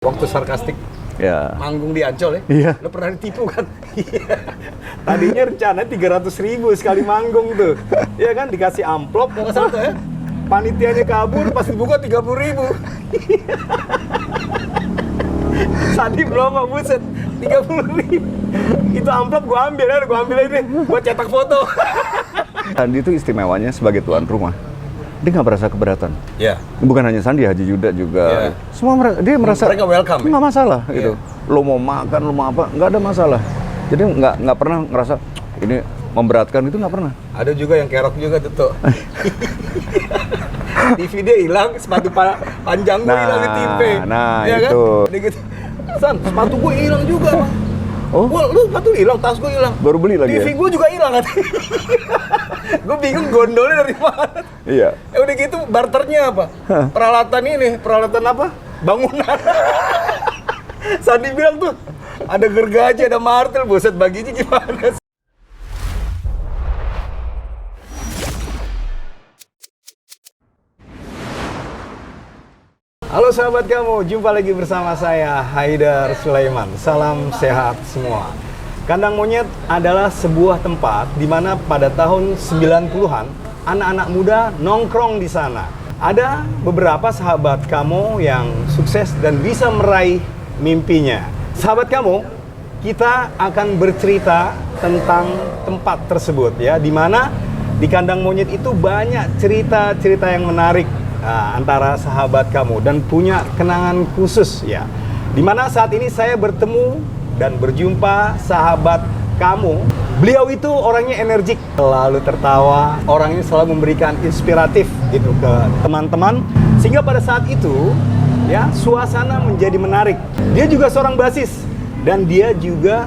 Waktu sarkastik Ya. manggung di Ancol ya? Iya. Lo pernah ditipu kan? Tadinya rencana 300.000 sekali manggung tuh. Iya kan, dikasih amplop, nggak salah tuh ya? Panitianya kabur, pas dibuka 30.000. Sandi belum mau buset, 30.000. Itu amplop gua ambil aja, gua cetak foto. Sandi itu istimewanya sebagai tuan rumah. Dia nggak merasa keberatan. Iya. Bukan hanya Sandi, Haji Juda juga. Iya. Semua dia merasa Mereka welcome, nggak masalah Iya. gitu. Lo mau makan, lo mau apa, nggak ada masalah. Jadi nggak pernah ngerasa ini memberatkan, itu nggak pernah. Ada juga yang kerok juga tuh. TV dia hilang, sepatu panjang gue hilang di TV. Nah, ya itu. Kan? Dia gitu, San, sepatu gue hilang juga, Bang. Oh? Wah, lu sepatu hilang, tas gue hilang. Baru beli lagi TV ya? gue juga hilang katanya. Gue bingung gondolnya dari mana. Iya. Udah gitu barternya apa? Peralatan apa? Bangunan. Sandi bilang tuh, ada gergaji, ada martel, buset baginya gimana? Halo sahabat kamu, jumpa lagi bersama saya Haidar Sulaiman. Salam sehat semua. Kandang Monyet adalah sebuah tempat di mana pada tahun 90-an anak-anak muda nongkrong di sana. Ada beberapa sahabat kamu yang sukses dan bisa meraih mimpinya. Sahabat kamu, kita akan bercerita tentang tempat tersebut ya, di mana di Kandang Monyet itu banyak cerita-cerita yang menarik. Nah, antara sahabat kamu dan punya kenangan khusus ya. Dimana saat ini saya bertemu dan berjumpa sahabat kamu. Beliau itu orangnya energik, selalu tertawa, orangnya selalu memberikan inspiratif gitu ke teman-teman, sehingga pada saat itu ya suasana menjadi menarik. Dia juga seorang basis dan dia juga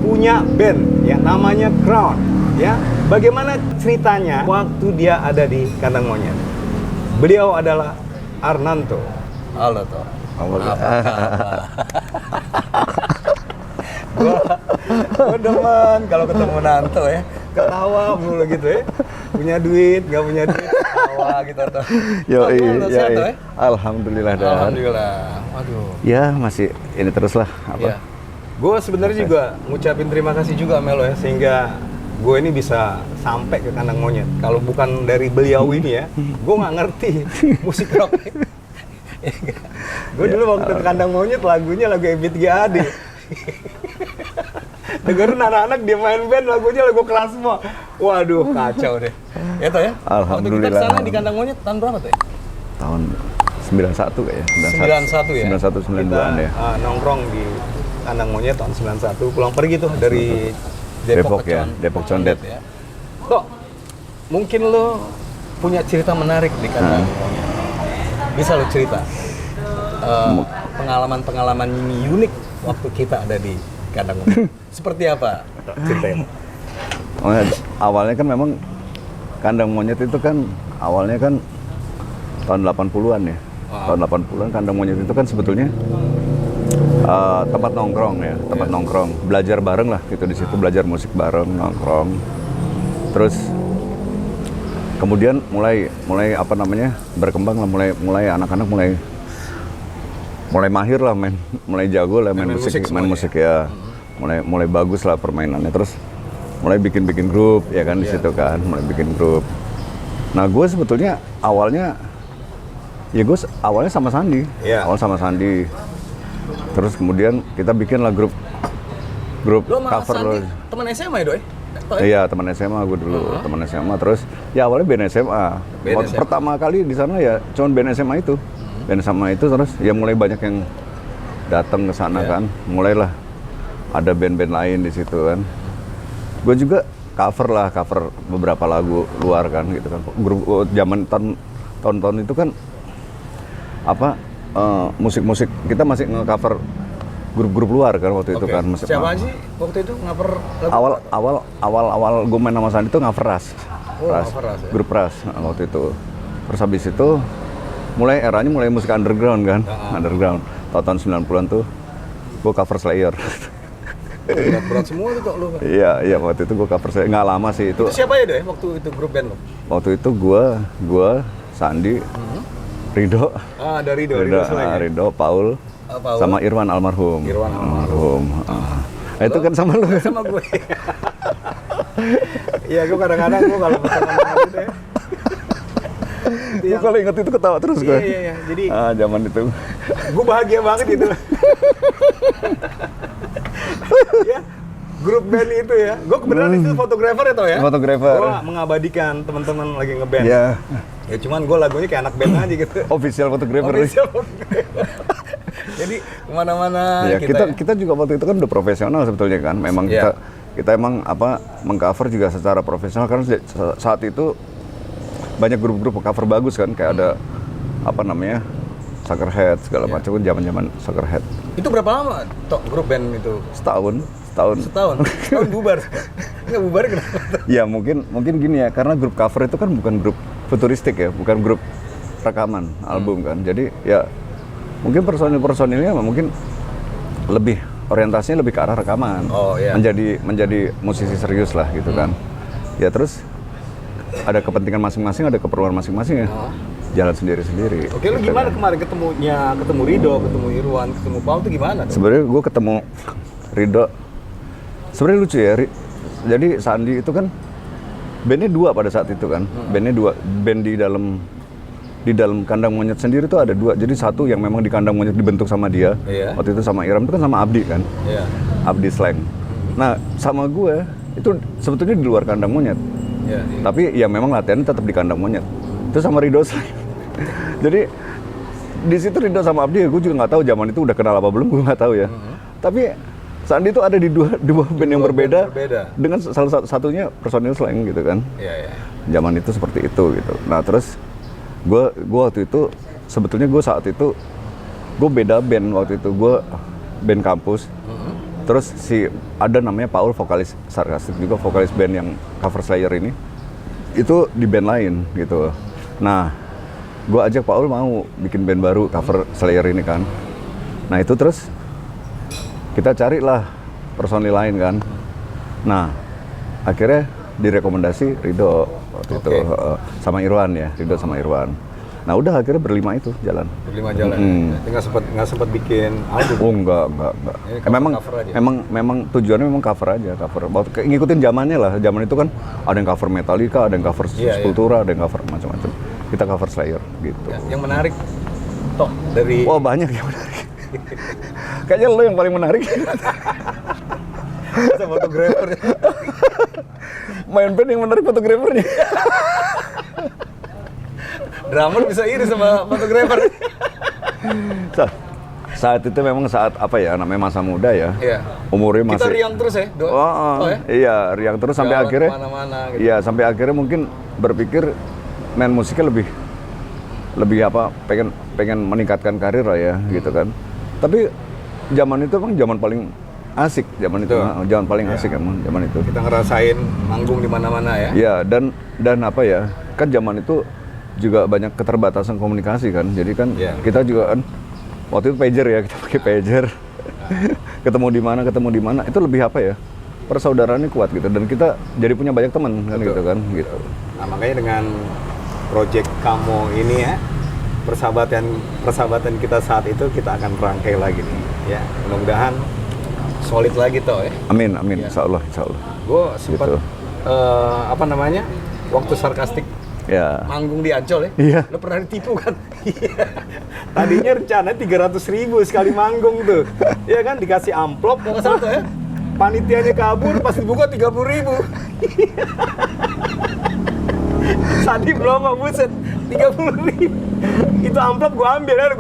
punya band ya namanya Crown ya. Bagaimana ceritanya waktu dia ada di Kandang Monyet? Beliau adalah Arnanto. Halo, Toh. Gue demen kalau ketemu Nanto ya. Ketawa mulu gitu ya. Punya duit, gak punya duit, ketawa gitu, Toh. Yoi. Alhamdulillah dan. Alhamdulillah. Waduh. Ya masih ini terus lah. Apa? Ya. Gue sebenarnya juga ngucapin terima kasih juga Melo ya, sehingga gue ini bisa sampai ke Kandang Monyet. Kalau bukan dari beliau ini ya, gue nggak ngerti musik rock. Gue dulu waktu ke Kandang Monyet lagunya lagu Ebit G.Ade. Dengerin anak-anak dia main band lagunya lagu kelas semua. Waduh kacau deh. Ya Toh ya. Alhamdulillah. Waktu kita kesana di Kandang Monyet tahun berapa tuh ya? Tahun 91 kayaknya. 91 ya. 91 92-an ya. Nongkrong di Kandang Monyet tahun 91. Pulang pergi tuh dari Depok ya, Depok Condet. Ya. Kok mungkin lo punya cerita menarik di Kandang Monyet. Bisa lo cerita pengalaman-pengalaman unik waktu kita ada di Kandang Monyet. Seperti apa ceritanya? Awalnya kan memang Kandang Monyet itu kan awalnya kan tahun 80-an ya. Wow. Tahun 80-an Kandang Monyet itu kan sebetulnya tempat nongkrong ya, tempat nongkrong, belajar bareng lah gitu di situ, belajar musik bareng, nongkrong. Terus kemudian mulai apa namanya berkembang lah, mulai anak-anak mulai mahir lah mulai jago lah main musik ya, mulai bagus lah permainannya. Terus mulai bikin grup ya kan di situ kan, mulai bikin grup. Nah gue sebetulnya awalnya sama Sandi, awal sama Sandi. Terus kemudian kita bikinlah grup Lo sama cover Sandi teman SMA ya, Doi? Iya, teman SMA gue dulu, teman SMA. Terus ya awalnya band SMA. Waktu pertama kali di sana ya cuman band SMA itu. Band SMA itu terus ya mulai banyak yang datang ke sana kan. Mulailah ada band-band lain di situ kan. Gue juga cover beberapa lagu luar kan gitu kan. Grup zaman tahun-tahun itu kan apa musik-musik kita masih nge-cover grup-grup luar kan waktu itu kan. Siapa sih waktu itu cover lagu? Awal gue main sama Sandi itu cover Ras. Ras, ya? Grup Ras waktu itu. Terus habis itu eranya mulai musik underground kan. Underground. Tahun 90-an tuh gue cover Slayer. Berat semua tuh kok lu. Iya waktu itu gue cover Slayer. Nggak lama sih itu. Itu siapa ya deh waktu itu grup band lo? Waktu itu gue Sandi, Rido. Ada Rido Selain. Rido, Paul. Paul. Sama Irwan almarhum. Irwan almarhum. Itu kan sama lu. Sama gue. Iya, gue kadang-kadang gue kalau pesan gitu ya. Gue kalau inget itu ketawa terus gue. Iya. Jadi zaman itu. Gue bahagia banget gitu. Ya, grup band itu ya. Gue kebetulan itu fotografer ya, toh ya. Fotografer. Gue mengabadikan teman-teman lagi ngeband. Iya. Ya cuman gue lagunya kayak anak band aja gitu. Official fotografer. Jadi kemana-mana Ya, kita juga waktu itu kan udah profesional sebetulnya kan. Memang kita emang mengcover juga secara profesional karena saat itu banyak grup-grup cover bagus kan, kayak ada Suckerhead segala macam, zaman Suckerhead. Itu berapa lama grup band itu? Setahun. Setahun bubar. Nggak bubar kenapa? Ya mungkin gini ya, karena grup cover itu kan bukan grup futuristik ya, bukan grup rekaman album kan. Jadi ya mungkin personilnya mungkin lebih orientasinya lebih ke arah rekaman. Oh iya. Menjadi musisi serius lah gitu kan. Ya terus ada kepentingan masing-masing, ada keperluan masing-masing ya. Jalan sendiri-sendiri. Oke, lu gimana kemarin ketemu Rido, ketemu Irwan, ketemu Paul itu gimana? Sebenarnya gue ketemu Rido, sebenarnya lucu ya. Jadi Sandi itu kan bandnya dua pada saat itu kan. Bandnya dua, band di dalam kandang monyet sendiri tuh ada dua. Jadi satu yang memang di kandang monyet dibentuk sama dia. Waktu itu sama Iram itu kan sama Abdi kan. Abdi Slang. Nah, sama gue itu sebetulnya di luar kandang monyet. Tapi ya memang latihannya tetap di kandang monyet. Itu sama Rido Slang. Jadi di situ Rido sama Abdi, gue juga nggak tahu zaman itu udah kenal apa belum, gue nggak tahu ya. Tapi Sandi itu ada di dua band yang berbeda dengan salah satunya personil Slang gitu kan. Zaman itu seperti itu gitu. Nah terus gue waktu itu sebetulnya saat itu gue beda band waktu itu, gue band kampus. Terus ada namanya Paul, vokalis Sarkastik juga, vokalis band yang cover Slayer ini, itu di band lain gitu. Nah, gue ajak Paul mau bikin band baru cover Slayer ini kan. Nah itu terus kita carilah personil lain kan. Nah akhirnya direkomendasi Rido waktu itu sama Irwan ya, Rido sama Irwan. Nah udah akhirnya berlima itu jalan. Berlima jalan. Nggak sempat bikin album. Oh enggak. Memang tujuannya memang cover aja, cover. Ngikutin zamannya lah. Zaman itu kan ada yang cover Metallica, ada yang cover Sepultura, ada yang cover macam-macam. Kita cover Slayer gitu. Yang menarik dari Wah, banyak yang menarik. Kayaknya lo yang paling menarik. Sama fotografer. Main band yang menarik fotografernya. Drummer bisa iri sama fotografer. Saat itu memang saat namanya masa muda ya. Umurnya masih. Kita riang terus ya. Iya, riang terus sampai akhirnya. Gitu. Iya, sampai akhirnya mungkin berpikir main musiknya lebih pengen meningkatkan karir lah ya gitu kan. Tapi zaman itu emang zaman paling asik, zaman paling asik emang zaman itu. Kita ngerasain manggung di mana-mana ya. Iya, dan kan zaman itu juga banyak keterbatasan komunikasi kan. Jadi kan kita juga kan waktu itu pager ya, kita pakai pager. ketemu di mana itu lebih persaudaraannya kuat gitu, dan kita jadi punya banyak teman kan gitu kan gitu. Nah, makanya dengan project kamu ini ya, persahabatan kita saat itu kita akan rangkai lagi nih ya. Mudah-mudahan solid lagi ya. Amin. Insya Allah. Gue sempat waktu Sarkastik manggung di Ancol ya. Iya. Lo pernah ditipu kan? Tadinya rencana 300.000 sekali manggung tuh. Iya kan, dikasih amplop kalau nggak salah tuh ya. Panitianya kabur, pas dibuka 30.000. Sandi belum buset, 30.000. Itu amplop gua ambil aja,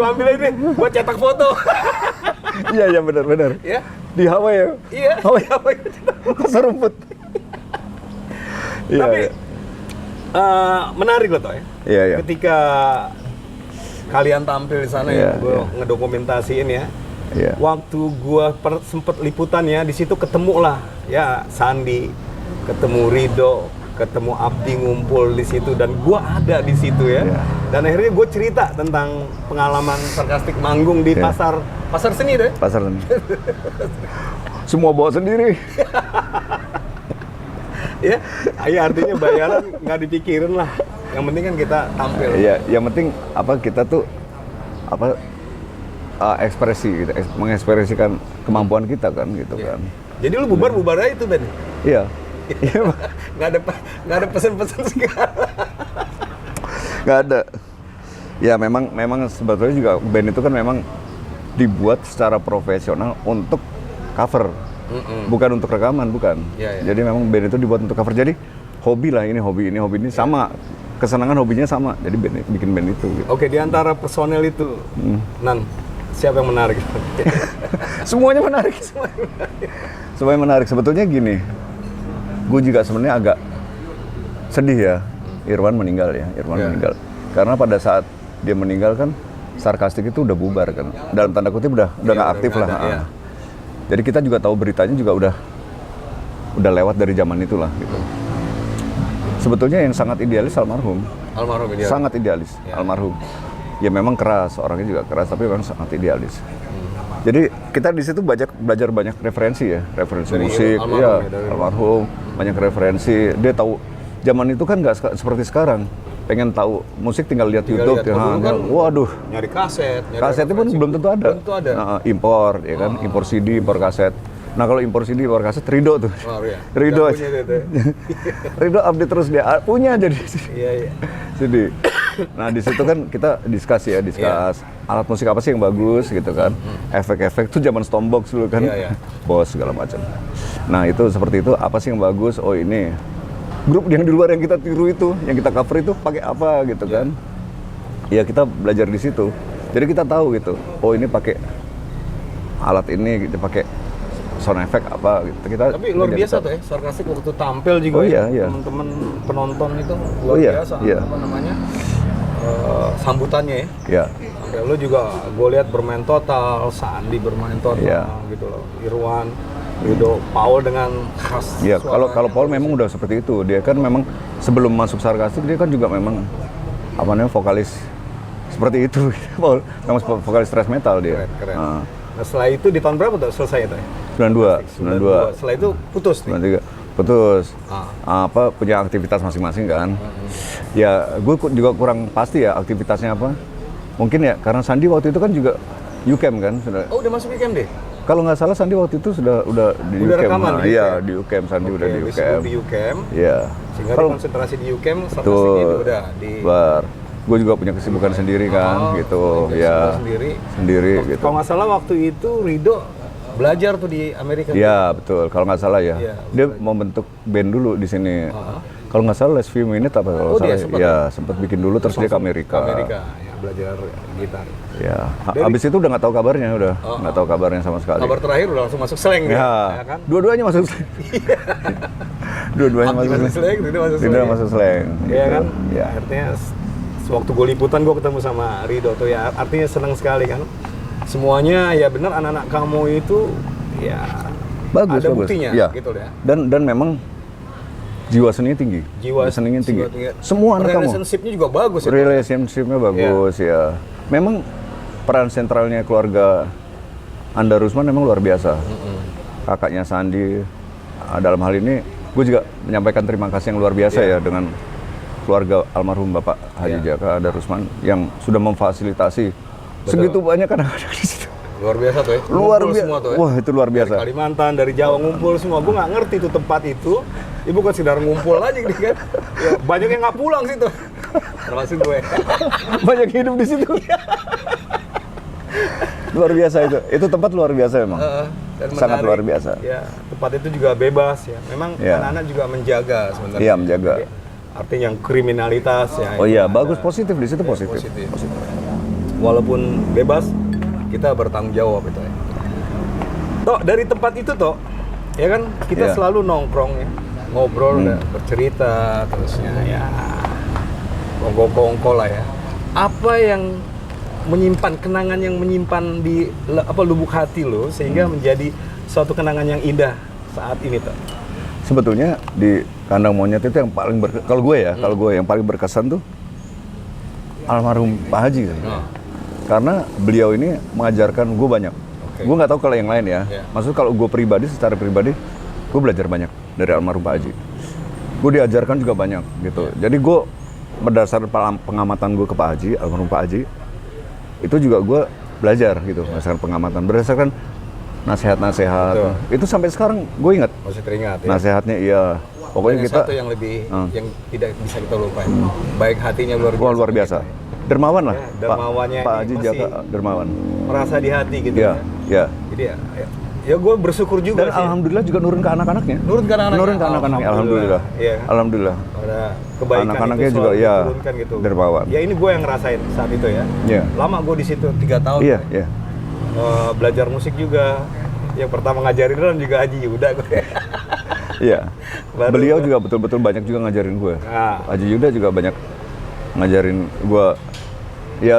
gua cetak foto. Iya benar. Ya. Di Hawaii ya. Iya. Hawaii. Pasar rumput. Tapi menarik loh toh ya. Iya. Ketika kalian tampil di sana ya, gua ngedokumentasiin ya. Iya. Waktu gua sempet liputan ya, di situ ketemu lah ya Sandi, ketemu Rido, ketemu Abdi ngumpul di situ, dan gua ada di situ ya. Dan akhirnya gue cerita tentang pengalaman Sarkastik manggung di pasar seni deh. Pasar seni. Semua bawa sendiri. Ya, artinya bayaran nggak dipikirin lah. Yang penting kan kita tampil. Iya, yang penting kita tuh ekspresi gitu, mengekspresikan kemampuan kita kan gitu kan. Jadi lu bubar aja itu Ben. Iya. Iya, Pak. nggak ada pesan-pesan sekarang. Nggak ada. Ya memang sebetulnya juga band itu kan memang dibuat secara profesional untuk cover, bukan untuk rekaman, bukan. Ya. Jadi memang band itu dibuat untuk cover. Jadi hobi lah, ini hobi ini sama, kesenangan hobinya sama. Jadi bikin band itu. Gitu. Oke, di antara personel itu, Nan, siapa yang menarik? Semuanya menarik. Semuanya menarik. Sebetulnya gini, gue juga sebenarnya agak sedih ya, Irwan meninggal. Meninggal. Karena pada saat dia meninggal kan, Sarkastik itu udah bubar kan, dalam tanda kutip udah nggak aktif lah. Iya. Jadi kita juga tahu beritanya juga udah lewat dari zaman itulah gitu. Sebetulnya yang sangat idealis almarhum Idealis. sangat idealis Ya. almarhum. Ya memang keras, orangnya juga keras, tapi memang sangat idealis. Jadi kita di situ belajar banyak referensi ya, referensi Dari musik, almarhum, banyak referensi. Dia tahu zaman itu kan nggak seperti sekarang. Pengen tahu musik tinggal lihat YouTube ya. Kan Waduh. Nyari kaset, Kasetnya pun belum tentu ada. Nah, impor ya kan, impor CD, impor kaset. Nah kalau impor CD, impor kaset, Rido tuh. Oh, iya. Rido. Rido update terus dia punya jadi. Iya. Jadi, nah di situ kan kita diskus alat musik apa sih yang bagus gitu kan. Efek-efek tuh zaman Stormbox dulu kan. Iya. Bos segala macam. Nah itu seperti itu, apa sih yang bagus? Oh ini grup yang di luar yang kita tiru itu, yang kita cover itu pakai apa gitu kan. Ya kita belajar di situ. Jadi kita tahu gitu. Oh ini pakai alat ini, kita pakai sound effect apa gitu. Tapi luar biasa tuh ya, Sarkastik waktu tampil juga iya. teman-teman penonton itu luar biasa apa namanya sambutannya ya. Iya. Sampai lu juga gue lihat bermain total, Sandi bermain total gitu loh, Irwan, Rido, Paul dengan khas. Iya, kalau Paul memang udah seperti itu. Dia kan memang sebelum masuk Sarkastik dia kan juga memang apa namanya vokalis seperti itu. Paul memang vokalis thrash metal dia. Keren. Nah setelah itu di tahun berapa tuh selesai itu ya? 92. Setelah itu putus nih? 93. Putus. Apa punya aktivitas masing-masing kan. Ya gue juga kurang pasti ya aktivitasnya apa. Mungkin ya karena Sandi waktu itu kan juga UCAM kan sudah. Oh udah masuk UCAM deh? Kalau nggak salah Sandi waktu itu udah di udah UCAM. Rekaman di Iya di UCAM, Sandi udah di UCAM. Di UCAM. Iya. Sehingga konsentrasi di UCAM, Sarkastik itu udah di. Gue juga punya kesibukan sendiri kan, gitu. Ya. Sendiri gitu. Kalau nggak salah waktu itu Rido belajar tuh di Amerika. Iya betul. Kalau nggak salah ya. Iya, Dia mau bentuk band dulu di sini. Kalau nggak salah Les Few Minutes apa kalau salah. Ya sempat bikin dulu terus dia ke Amerika. Ya belajar gitar. Ya. Habis itu udah nggak tahu kabarnya nggak tahu kabarnya sama sekali. Kabar terakhir udah langsung masuk Slang ya kan? Dua-duanya masuk Slang. Dua-duanya masuk Slang. Tidak masuk Slang. Iya kan? Ya. Artinya sewaktu gue liputan gue ketemu sama Rido tuh ya, artinya senang sekali kan. Semuanya ya benar anak-anak kamu itu ya bagus, ada buktinya ya. gitu ya. Dan memang jiwa seninya tinggi. Jiwa seninya tinggi. Semua anak kamu. Relationship-nya juga bagus ya. Relationship-nya bagus ya. Memang peran sentralnya keluarga Anda Rusman memang luar biasa. Kakaknya Sandi dalam hal ini gue juga menyampaikan terima kasih yang luar biasa ya dengan keluarga almarhum Bapak Haji Jaka Anda Rusman yang sudah memfasilitasi segitu banyak anak-anak di situ. Luar biasa tuh ya. Luar biasa. Semua tuh ya. Wah, itu luar biasa. Dari Kalimantan, dari Jawa ngumpul semua. Gue nggak ngerti tuh tempat itu. Ibu kan sekedar ngumpul aja gitu kan. Ya, banyak yang nggak pulang situ. Termasuk gue. Banyak hidup di situ. Luar biasa itu. Itu tempat luar biasa memang. Dan sangat menarik. Luar biasa. Ya, tempat itu juga bebas ya. Memang anak-anak juga menjaga sebenarnya. Iya, menjaga. Jadi, artinya yang kriminalitas ya. Oh iya, bagus positif di situ positif. Walaupun bebas, kita bertanggung jawab itu ya. Toh dari tempat itu toh, ya kan kita selalu nongkrong ya, ngobrol dan bercerita terusnya ya, kongko lah ya. Apa yang kenangan yang menyimpan di lubuk hati lo sehingga menjadi suatu kenangan yang indah saat ini toh? Sebetulnya di kandang monyet itu yang paling kalau gue yang paling berkesan tuh almarhum Pak Haji. Karena beliau ini mengajarkan gue banyak. Gue nggak tahu kalau yang lain ya. Maksudnya kalau gue pribadi, secara pribadi, gue belajar banyak dari almarhum Pak Haji. Gue diajarkan juga banyak gitu. Jadi gue berdasarkan pengamatan gue ke Pak Haji, almarhum Pak Haji, itu juga gue belajar gitu, berdasarkan pengamatan, berdasarkan nasihat-nasihat. Itu sampai sekarang gue ingat. Masih teringat ya. Nasihatnya iya. Pokoknya Dan kita satu yang lebih yang tidak bisa kita lupain. Baik hatinya luar biasa. wah, luar biasa. Dermawan lah. Ya, dermawannya Pak ini Haji masih Jaka dermawan. merasa di hati gitu Iya, iya. Jadi ya gue bersyukur juga Dan sih. alhamdulillah juga nurun ke anak-anaknya. Nurun ke anak-anaknya. Nurun ke anak-anaknya, alhamdulillah. Iya. Alhamdulillah. Ada kebaikan Anak-anaknya itu juga, selalu ya, diturunkan gitu. dermawan. Ya ini gue yang ngerasain saat itu ya. Iya. Lama gue di situ 3 tahun. Iya, iya. Belajar musik juga. Yang pertama ngajarin kan juga Haji Yuda gue. Iya. Baru Beliau gua- juga betul-betul banyak juga ngajarin gue. Nah. Haji Yuda juga banyak ngajarin gue. Ya.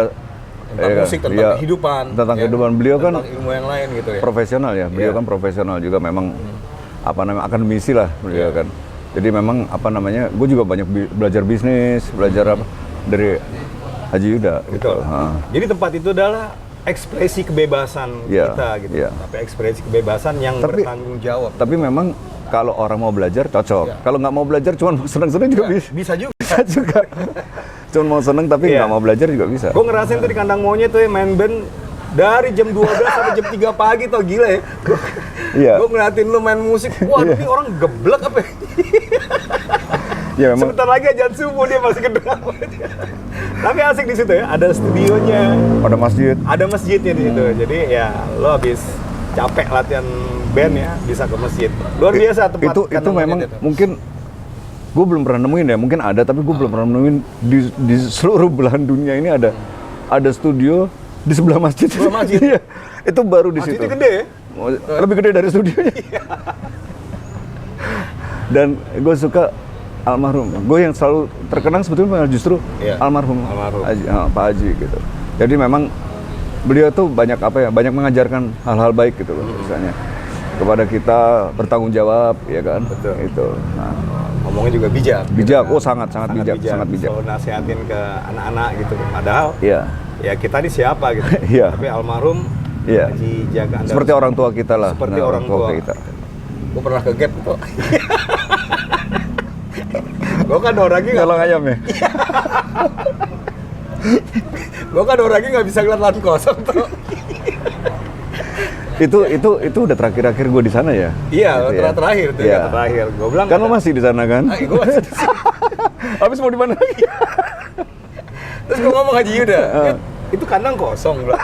Tentang musik, tentang kehidupan. Tentang ya. kehidupan. Beliau kan Tentang ilmu yang lain gitu ya. profesional ya. Beliau Iya. kan profesional juga memang apa namanya akademisi lah beliau kan. Jadi memang apa namanya, gue juga banyak belajar bisnis, belajar apa dari Haji Yuda. Betul. Gitu. Ha. Jadi tempat itu adalah ekspresi kebebasan Iya, kita gitu. iya. Tapi ekspresi kebebasan yang bertanggung jawab. Tapi memang kalau orang mau belajar cocok. Iya. Kalau nggak mau belajar cuma mau seneng-seneng juga bisa. Bisa juga. Bisa juga. Cuma mau seneng tapi Iya. nggak mau belajar juga bisa. Gue ngerasain tuh di kandang monyet tuh ya, main band dari jam 12 sampai jam 3 pagi tau gila ya. Iya. Gue ngeliatin lu main musik, wah ini orang geblek apa ya? Ya memang Sebentar lagi ajan subuh dia masih kedengar. Tapi asik di situ ya, ada studionya, pada masjid. ada masjidnya di situ. Jadi ya lo habis capek latihan band ya, bisa ke masjid. Luar biasa tempat Itu kandang memang monyet itu. mungkin gue belum pernah nemuin ya, mungkin ada tapi gue belum pernah nemuin di seluruh belahan dunia ini ada studio di sebelah masjid. Sebelah masjid. Iya. Itu baru di situ. Masjidnya gede ya? Lebih gede dari studionya. Dan gue suka almarhum. Gue yang selalu terkenang sebetulnya justru Iya. almarhum, Almarhum. Pak Haji gitu. Jadi memang beliau tuh banyak apa ya, banyak mengajarkan hal-hal baik gitu loh, misalnya kepada kita bertanggung jawab, ya kan? Betul. Itu. Nah, Ngomongnya juga bijak. bijak, gitu kan. oh sangat bijak, sangat bijak. Selalu nasihatin ke anak-anak gitu. Padahal Iya, ya kita ini siapa gitu. Iya. Tapi almarhum Iya. Haji Jaga Andar. seperti orang tua kita lah. Seperti benar, orang tua. kita. Gue pernah ke Gap tuh. Gue kan orangnya nggak, Kalau ayam ya. gue kan orangnya nggak bisa ngeliat lahan kosong tuh. itu udah terakhir-akhir gue di sana ya. Iya, Gitu ya. terakhir tuh, Iya. terakhir. Gue bilang Kan lo masih di sana kan? gue masih di sini. Habis mau di mana lagi? Terus gue ngomong Haji Yuda, itu kandang kosong bilang.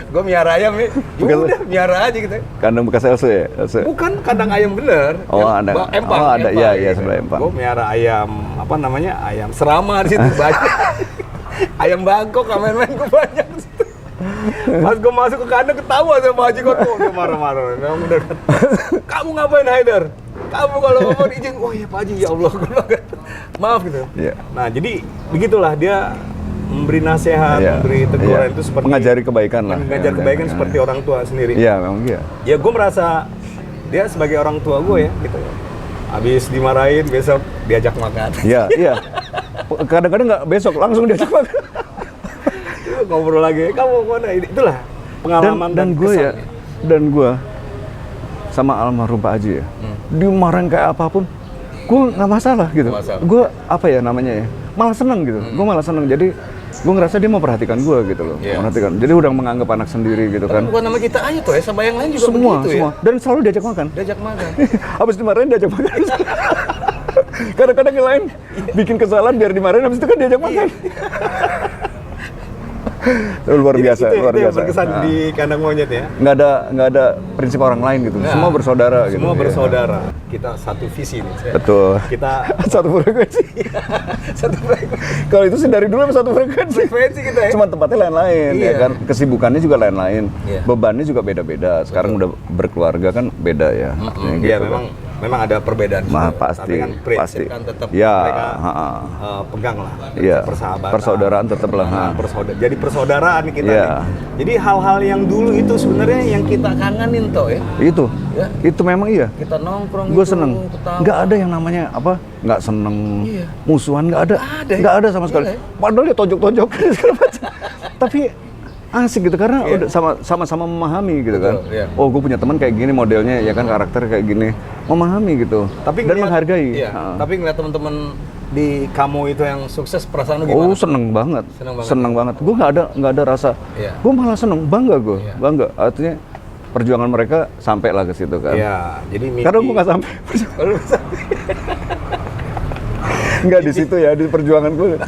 Gue miara ayam nih, Bukan. udah miara aja gitu. Kandang bekas Else ya? Else. Bukan kandang ayam bener. Oh, ada. Empang. Oh, ada. Iya, iya, sebelah Empang. Gue miara ayam, apa namanya, ayam serama di situ banyak. Ayam Bangkok, main-main gue banyak di situ. Pas gue masuk ke kandang ketawa sama Haji Kotko, dia marah-marah. Memang udah. Kamu ngapain Haidar? Kamu kalau ngomong izin, oh iya Pak Haji, ya Allah, gue bilang, maaf gitu. Iya. Nah jadi begitulah dia memberi nasihat, Iya, memberi teguran iya. itu seperti Mengajari kebaikan lah. mengajar Iya, kebaikan iya. seperti orang tua sendiri. Iya, memang iya. Ya gue merasa dia sebagai orang tua gue ya gitu. Habis dimarahin besok diajak makan. Iya, iya. Kadang-kadang nggak besok langsung diajak makan. Ngobrol lagi, kamu mana? Itulah pengalaman Dan gue ya, kesannya. dan gue sama almarhum Pak Haji ya, dimarahin kayak apapun, gue nggak masalah gitu. Nggak masalah. Gue apa ya namanya ya, malah seneng gitu. Gue malah seneng. Jadi gue ngerasa dia mau perhatikan gue gitu loh, Iya. perhatikan. Jadi udah menganggap anak sendiri gitu Tapi kan. bukan nama kita aja tuh ya, sama yang lain juga Semua, begitu semua. ya. Dan selalu diajak makan. Diajak makan. Habis dimarahin diajak makan. Kadang-kadang yang lain bikin kesalahan biar dimarahin, habis itu kan diajak makan. Luar biasa, itu, luar itu yang biasa. berkesan Nah, di kandang monyet ya. nggak ada prinsip orang lain gitu. Nah, Semua bersaudara gitu. Semua Iya. bersaudara. Kita satu visi nih. Betul. Kita Satu frekuensi. satu Kalau itu sih dari dulu emang satu frekuensi. frekuensi kita ya. Cuma tempatnya lain-lain Iya. ya kan. Kesibukannya juga lain-lain. Iya. Bebannya juga beda-beda. Sekarang udah berkeluarga kan beda ya. Ya, Iya gitu. memang ada perbedaan. Mah, juga. pasti, Tapi kan prinsip pasti. kan tetap Ya, mereka ha-ha. pegang lah. Iya. Persahabatan. Persaudaraan tetap lah, ha. Jadi persaudaraan kita Iya. nih. Jadi hal-hal yang dulu itu sebenarnya yang kita kangenin toh ya. Itu. Ya. Itu memang iya. Kita nongkrong Gue itu, seneng. ketawa. Nggak ada yang namanya apa? Nggak seneng. Iya. Musuhan nggak ada. Ada. Nggak ada sama sekali. Iya. Padahal dia tojok-tojok segala macam. Tapi asik gitu karena Iya. udah sama-sama memahami gitu kan. Betul, iya. Oh, gue punya teman kayak gini modelnya ya kan karakter kayak gini. Memahami gitu. Tapi dan ngeliat- menghargai. Iya. Ha. Tapi ngeliat teman-teman di kamu itu yang sukses, perasaan lu Oh, gimana? seneng banget. Seneng banget. Seneng banget. Gue nggak ada rasa. Iya. Gue malah seneng, bangga gue, Iya. bangga. Artinya perjuangan mereka sampai lah ke situ kan. Iya, jadi mimpi. Karena gue nggak sampai. Lu bisa. Nggak di situ ya, di perjuangan gue.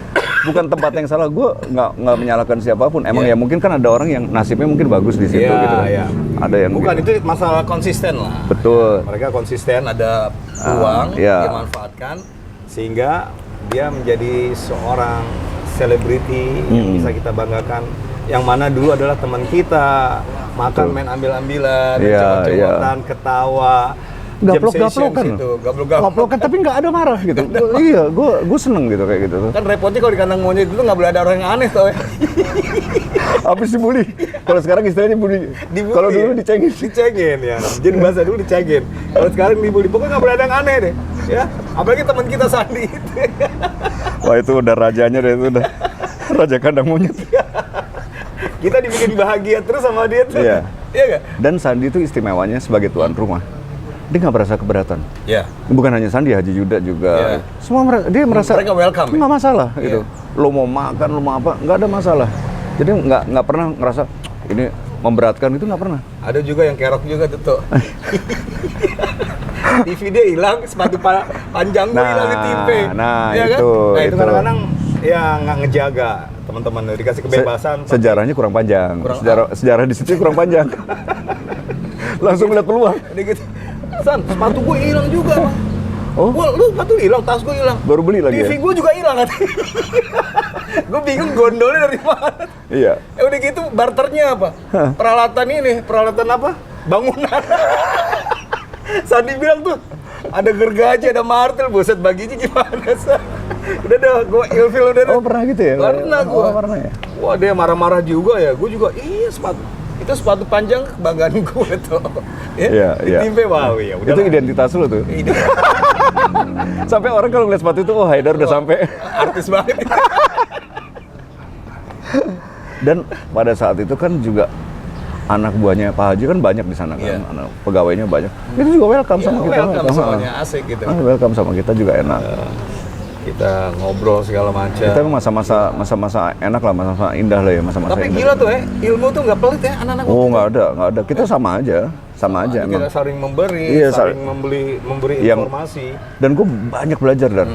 Bukan tempat yang salah. Gue nggak menyalahkan siapapun. Emang Iya. ya mungkin kan ada orang yang nasibnya mungkin bagus di situ Iya, gitu. iya. Ada yang Bukan, gitu. itu masalah konsisten lah. Betul. Mereka konsisten, ada peluang, iya. dimanfaatkan, sehingga dia menjadi seorang selebriti yang bisa kita banggakan. Yang mana dulu adalah teman kita, makan, Betul. main ambil-ambilan, Iya, cemot-cemotan, ketawa, Gaplok-gaplokan. Gaplok-gaplok tapi nggak ada marah gitu. Iya, gue seneng gitu kayak gitu. Kan repotnya kalau di kandang monyet itu nggak boleh ada orang yang aneh tau ya. Habis dibully. Kalau sekarang istilahnya bully. Dibully. Kalau dulu dicengin. Dicengin ya. Jadi bahasa dulu dicengin. Kalau sekarang dibully, pokoknya nggak boleh ada yang aneh deh. Ya, apalagi teman kita Sandi itu. Wah, itu udah rajanya deh, itu udah raja kandang monyet. Kita dibikin bahagia terus sama dia tuh. Iya. Iya nggak? Dan Sandi itu istimewanya sebagai tuan rumah. Dia nggak merasa keberatan. Iya. Bukan hanya Sandi, Haji Juda juga. Iya. Semua dia merasa Mereka welcome, ya? nggak masalah Iya. gitu. Lo mau makan, lo mau apa, nggak ada masalah. Jadi nggak pernah ngerasa ini memberatkan, itu nggak pernah. Ada juga yang kerok juga tuh. TV dia hilang, sepatu panjang gue hilang di TV. Nah, Iya kan? itu, Nah, itu itu. kadang-kadang ya nggak ngejaga teman-teman, dikasih kebebasan. Sejarahnya kurang panjang. Sejarah di situ kurang panjang. Langsung melihat peluang. Dia gitu. San, sepatu gue hilang juga, Bang. Oh, Wah, lu sepatu hilang, tas gue hilang. baru beli lagi TV ya? gue juga hilang katanya. Gue bingung gondolnya dari mana. Iya. Udah gitu barternya apa? Peralatan ini, peralatan apa? Bangunan. Sandi bilang tuh, ada gergaji, ada martil, buset baginya gimana, San? Udah dah, gue ilfil udah dah. Oh, pernah gitu ya? Pernah gue. Oh, pernah ya? Wah, dia marah-marah juga ya. Gue juga, iya sepatu. Itu sepatu panjang kebanggaan gue tuh. Iya, iya. Timpe, wow, ya udah. Itu identitas lo tuh. Sampai orang kalau ngeliat sepatu itu, oh Haidar udah sampai. Artis banget. Dan pada saat itu kan juga anak buahnya Pak Haji kan banyak di sana kan, Iya. anak pegawainya banyak. Itu juga welcome sama kita. Welcome soalnya, asik gitu. Welcome sama kita juga enak. Kita ngobrol segala macam. Kita masa-masa enak lah, masa-masa indah lah ya, masa-masa Tapi indah. gila tuh ya, ilmu tuh nggak pelit ya anak-anak. Oh, nggak ada. Kita sama aja Kita emang. saling memberi, Iya, saling memberi Yang- informasi. Dan gue banyak belajar dan,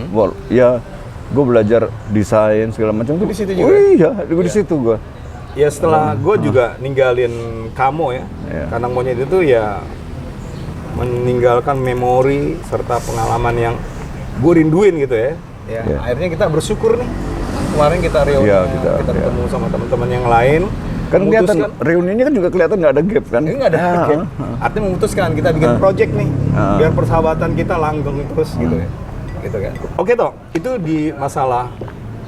ya gue belajar desain segala macam tuh. Di situ juga? Oh iya, gue di situ gue. Ya setelah gue juga ninggalin kamu ya, Iya. kandang monyet itu ya meninggalkan memori serta pengalaman yang gue rinduin gitu ya. Ya, Iya. akhirnya kita bersyukur nih. Kemarin kita reuni, Iya, kita iya. ketemu sama teman-teman yang lain. Kan kelihatan, memutuskan- reuninya kan juga kelihatan nggak ada gap kan? ini nggak ada Ah, gap. Artinya memutuskan kita bikin project nih, Ah. biar persahabatan kita langgeng terus gitu ya. Gitu kan. Oke toh, itu di masalah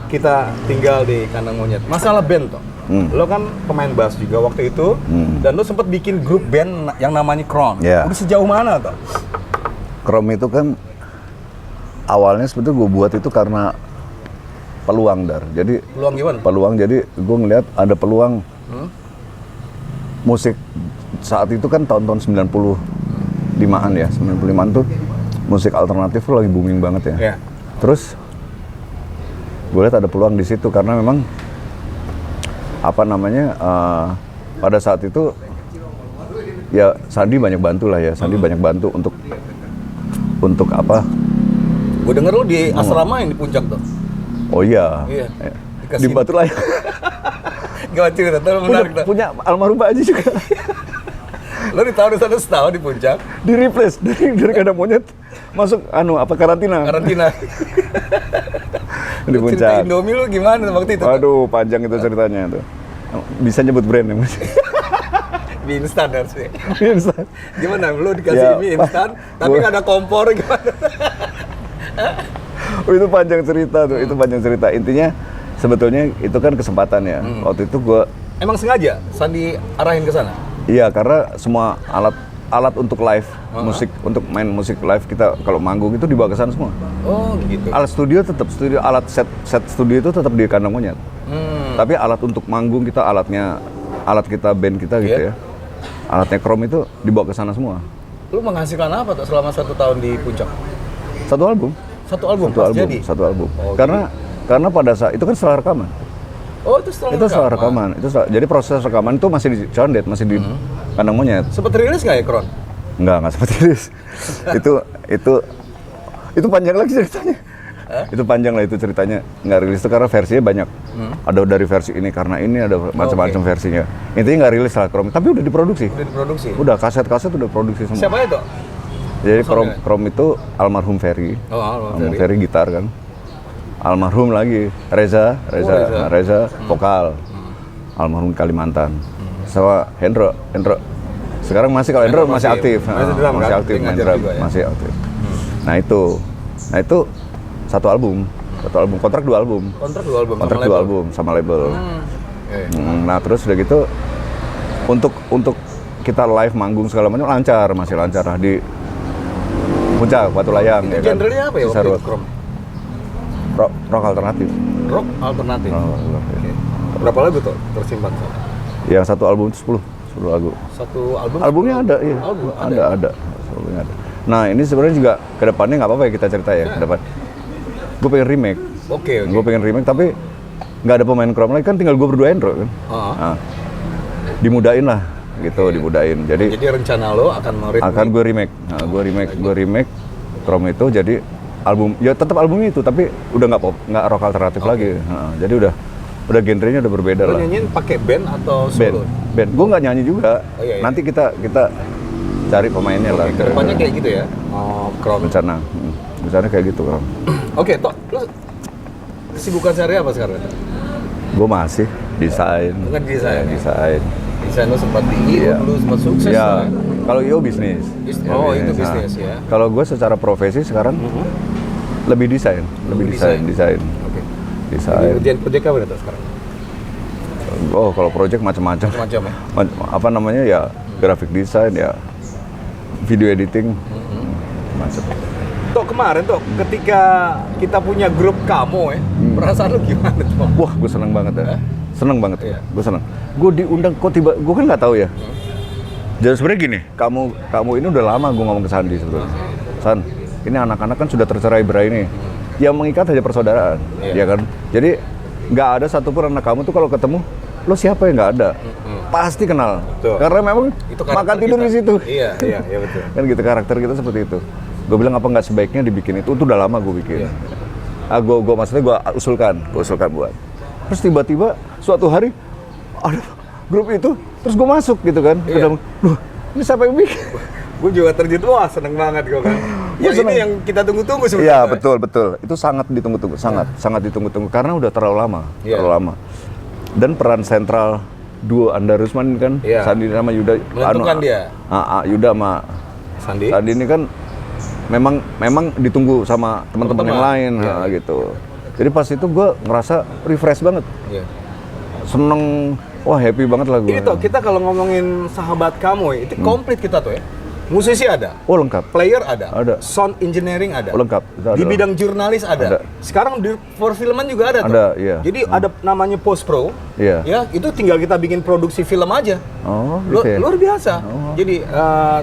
kita tinggal di kandang monyet. Masalah band toh. Lo kan pemain bass juga waktu itu, dan lo sempat bikin grup band yang namanya Crown. Iya. Udah sejauh mana toh? Chrome itu kan awalnya sebetulnya gue buat itu karena peluang Dar. Jadi Peluang gimana? peluang, jadi gue ngeliat ada peluang musik saat itu kan tahun-tahun 95-an ya, 95-an tuh musik alternatif tuh lagi booming banget ya. Iya. Terus gue lihat ada peluang di situ karena memang apa namanya pada saat itu ya Sandi banyak bantu lah ya, Sandi banyak bantu untuk apa? Gue denger lo di asrama yang di puncak tuh. Oh iya, Iya. Ya. Dikasih- Di Batu Layar. Gimana cerita? Tuh menarik tuh. punya almarhum Pak Haji juga. Lo ditaruh di sana setahun di puncak, Di replace dari kandang monyet masuk karantina. karantina. Di Cerita puncak. Indomie lu gimana waktu itu? Waduh, panjang itu ceritanya tuh. Bisa nyebut brand ya Mas? Mie instan harusnya. Instan. Gimana? Lu dikasih Ya, mie instan, tapi nggak ada kompor gimana? Oh, itu panjang cerita tuh, itu panjang cerita. Intinya sebetulnya itu kan kesempatan ya. Waktu itu gua Emang sengaja Sandi arahin ke sana? iya karena semua alat untuk live musik, untuk main musik live kita kalau manggung itu dibawa ke sana semua. Oh gitu. Alat studio tetap studio, alat set studio itu tetap di kandang monyet. Tapi alat untuk manggung kita, alat kita band kita gitu Iya. ya. Alatnya Chrome itu dibawa ke sana semua. Lu menghasilkan apa tuh selama 1 tahun di puncak? 1 album. Satu album. Jadi. Satu album. Oh, Karena pada saat itu kan setelah rekaman. Oh, itu setelah Itu setelah rekaman. Jadi proses rekaman itu masih di Condet, masih di Kandang Monyet. Sempet rilis nggak ya, Kron? Nggak seperti itu. itu panjang lagi ceritanya. Itu panjang lah itu ceritanya. Nggak rilis itu karena versinya banyak. Ada dari versi ini karena ini ada macam-macam versinya. Intinya nggak rilis lah Chrome, tapi udah diproduksi. Udah kaset-kaset udah produksi semua. Siapa itu? Jadi Chrome itu almarhum Ferry. Oh, almarhum Ferry gitar kan. Almarhum lagi Reza vokal. Almarhum Kalimantan. Sama Hendro. Sekarang masih kalau Hendro masih aktif. Masih aktif main drum, masih aktif. Nah itu satu album, kontrak 2 album. Kontrak 2 album sama label. Nah terus udah gitu untuk kita live manggung segala macam masih lancar lah di Puncak Batu Layang. Itu genre-nya apa ya waktu itu, Krom? Rock alternatif. Rock alternatif. Okay. Berapa lagu tuh tersimpan sana? Yang satu album itu 10 lagu. Satu album? Albumnya ada, iya. Ada. Albumnya ada. Nah ini sebenarnya juga kedepannya nggak apa-apa ya kita cerita ya ke depan. Gue pengen remake. Oke. Gue pengen remake tapi nggak ada pemain Chrome lagi kan, tinggal gue berdua Hendro kan. Nah, dimudain lah gitu, dimudain. Jadi rencana lo akan gue remake. Nah, gue remake Chrome itu jadi album, ya tetap albumnya itu tapi udah nggak rock alternatif lagi. Nah, jadi udah genrenya udah berbeda lah. Lo nyanyiin pakai band atau solo? Band. Gue nggak nyanyi juga. Iya. Nanti kita cari pemainnya lah. Kedepannya kayak gitu ya? Oh, Chrome. Rencana kayak gitu, Chrome. Oke, Tok, lo kesibukan sehari apa sekarang? Gue masih desain. Bukan desain. Desain. Desain lo sempat tinggi, lo sempat sukses. Iya. Kalau IO bisnis. Oh, itu bisnis ya. Kalau gue secara profesi sekarang lebih desain. Oke. Desain. Project apa itu sekarang? Oh, kalau project macam-macam. Macam ya. Apa namanya ya? Graphic design ya. Video editing. Macam. Tok, kemarin Tok, ketika kita punya grup kamu ya, perasaan lu gimana Tok? Wah, gue seneng banget ya. Seneng banget. Iya. Gue seneng. Gue diundang kok gue kan nggak tahu ya. Jadi sebenarnya gini, kamu ini udah lama gue ngomong ke Sandi sebetulnya. San, ini anak-anak kan sudah tercerai berai nih. Yang mengikat hanya persaudaraan, ya kan? Jadi nggak ada satupun anak kamu tuh kalau ketemu, lo siapa yang nggak ada? Pasti kenal. Betul. Karena memang itu makan tidur di situ. Iya betul. Kan gitu karakter kita seperti itu. Gue bilang apa nggak sebaiknya dibikin itu udah lama gue bikin. Gue maksudnya gue usulkan buat. Terus tiba-tiba suatu hari ada grup itu, terus gue masuk gitu kan. Loh, ini siapa yang bikin? Gue juga terjun, wah seneng banget gue kan. Ini yang kita tunggu-tunggu sebenarnya. Iya betul. Itu sangat ditunggu-tunggu, sangat ditunggu-tunggu karena udah terlalu lama. Dan peran sentral duo Anda Rusman kan, Sandi sama Yuda. Menentukan dia. Yuda sama Sandi ini kan memang ditunggu sama teman-teman yang lain, gitu. Jadi pas itu gue ngerasa refresh banget. Seneng, wah happy banget lah gue. Ini Tok, kita kalau ngomongin sahabat kamu itu komplit kita tuh ya. Musisi ada. Oh lengkap. Player ada. Sound engineering ada. Oh, lengkap. Di bidang jurnalis ada. Sekarang di perfilman juga ada. Ada, iya. Jadi ada namanya post pro. Iya. Ya, itu tinggal kita bikin produksi film aja. Oh, gitu ya? Luar biasa. Jadi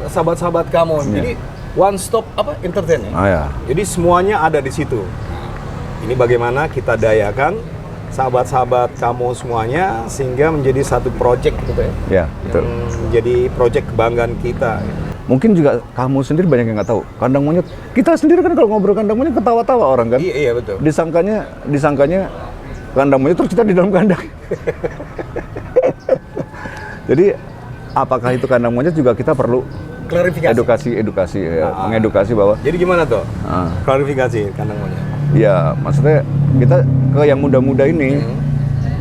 sahabat-sahabat kamu. Jadi one stop entertain ya. Ya. Jadi semuanya ada di situ. Ini bagaimana kita dayakan sahabat-sahabat kamu semuanya sehingga menjadi satu project gitu ya. Iya, betul. Jadi project kebanggaan kita. Mungkin juga kamu sendiri banyak yang nggak tahu. Kandang Monyet, kita sendiri kan kalau ngobrol Kandang Monyet ketawa-tawa orang kan. Iya betul. Disangkanya Kandang Monyet terus kita di dalam kandang. Jadi apakah itu Kandang Monyet juga kita perlu klarifikasi. Edukasi ya, mengedukasi bahwa. Jadi gimana tuh? Klarifikasi Kandang Monyet. Ya, maksudnya kita ke yang muda-muda ini,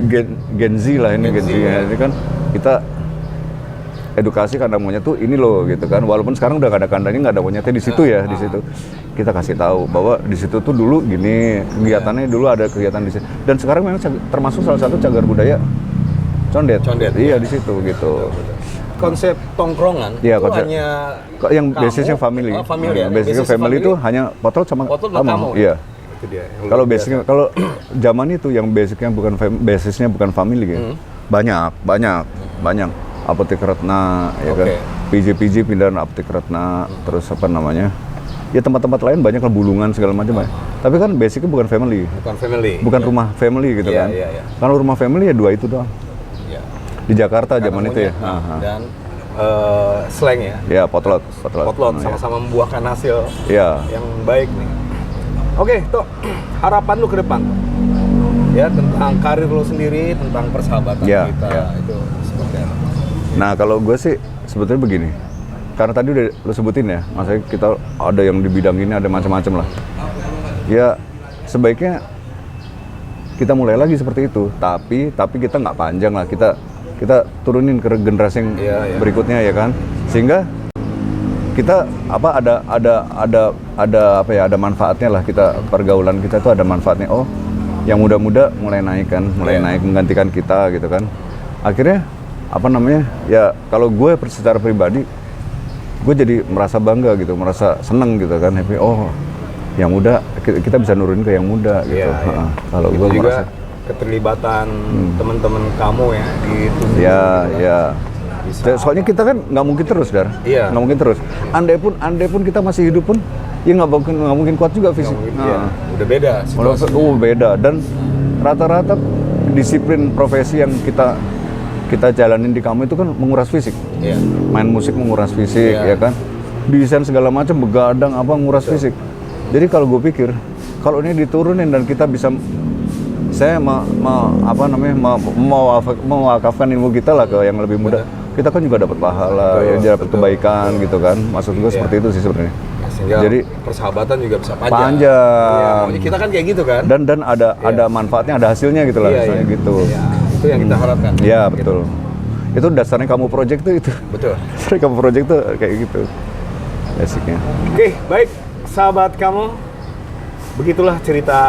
Gen Z lah ini Gen Z ya. Ini kan kita edukasi Kandang Monyet tuh ini loh gitu kan. Walaupun sekarang udah gak ada kandangnya, nggak ada monyetnya di situ ya, di situ. Kita kasih tahu bahwa di situ tuh dulu gini, kegiatannya dulu ada kegiatan di situ. Dan sekarang memang termasuk salah satu cagar budaya Condet. Iya di situ gitu. Konsep tongkrongan itu hanya yang basisnya family. Basisnya family itu hanya Potlot sama kamu. Iya. Itu dia. Kalau basicnya kalau zaman itu yang basisnya bukan family gitu. Banyak. Apotek Retna, ya kan? PJ pindahan Apotek Retna, terus apa namanya? Ya tempat-tempat lain banyak lah, Bulungan segala macam ya. Tapi kan basicnya bukan family. Bukan family. Bukan rumah family gitu Iya, kan. iya, iya. Kalau rumah family ya 2 itu doang. Iya. Di Jakarta Kandang zaman itu ya. monyet, Aha. Dan slang ya. Ya, potlot. Potlot sama-sama membuahkan hasil Ya. yang baik nih. Oke, Tok, harapan lu ke depan. Ya, tentang karir lu sendiri, tentang persahabatan Ya, kita ya. itu seperti apa? Nah, kalau gue sih sebetulnya begini. Karena tadi udah lu sebutin ya, maksudnya kita ada yang di bidang ini, ada macam-macam lah. Ya, sebaiknya kita mulai lagi seperti itu. Tapi kita nggak panjang lah. Kita turunin ke generasi yang berikutnya ya kan. Sehingga kita ada manfaatnya lah, kita pergaulan kita itu ada manfaatnya. Oh, yang muda-muda mulai naik kan, naik menggantikan kita gitu kan. Akhirnya ya kalau gue secara pribadi gue jadi merasa bangga gitu, merasa seneng gitu kan, happy. Oh, yang muda kita bisa nurunin ke yang muda gitu. Kalau gue merasa keterlibatan teman-teman kamu ya di tubuh. Ya. Soalnya kita kan nggak mungkin terus, Dar. Iya. Nggak mungkin terus. Andai pun kita masih hidup pun, ya nggak mungkin kuat juga fisik. Udah beda situasinya. Beda. Dan rata-rata disiplin profesi yang kita jalanin di kamu itu kan menguras fisik. Iya. Main musik menguras fisik, ya kan. Desain segala macam, begadang nguras fisik. Jadi kalau gue pikir, kalau ini diturunin dan kita bisa, saya mewakafkan ilmu kita lah ke yang lebih muda. Kita kan juga dapat pahala, dapat kebaikan gitu kan. Maksud gue seperti itu sih sebenarnya. Sehingga jadi persahabatan juga bisa panjang. Iya, kita kan kayak gitu kan. Dan ada manfaatnya, ada hasilnya gitu lah, misalnya gitu. Iya. Itu yang kita harapkan. Iya, betul. Itu dasarnya kamu project tuh itu. Betul. Dasarnya kamu project tuh kayak gitu. Basicnya. Oke, baik sahabat kamu. Begitulah cerita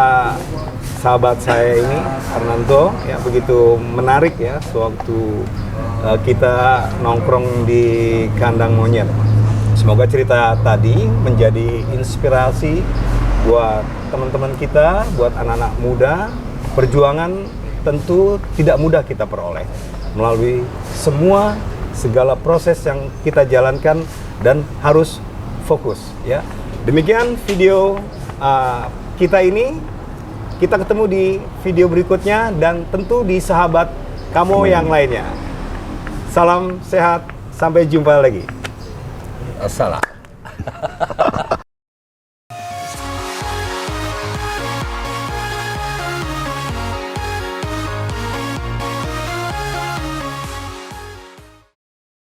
sahabat saya ini, Arnanto, ya begitu menarik ya sewaktu kita nongkrong di kandang monyet. Semoga cerita tadi menjadi inspirasi buat teman-teman kita, buat anak-anak muda. Perjuangan tentu tidak mudah kita peroleh melalui segala proses yang kita jalankan dan harus fokus ya. Demikian video kita ini. Kita ketemu di video berikutnya dan tentu di sahabat kamu yang lainnya. Salam sehat, sampai jumpa lagi. Assalam.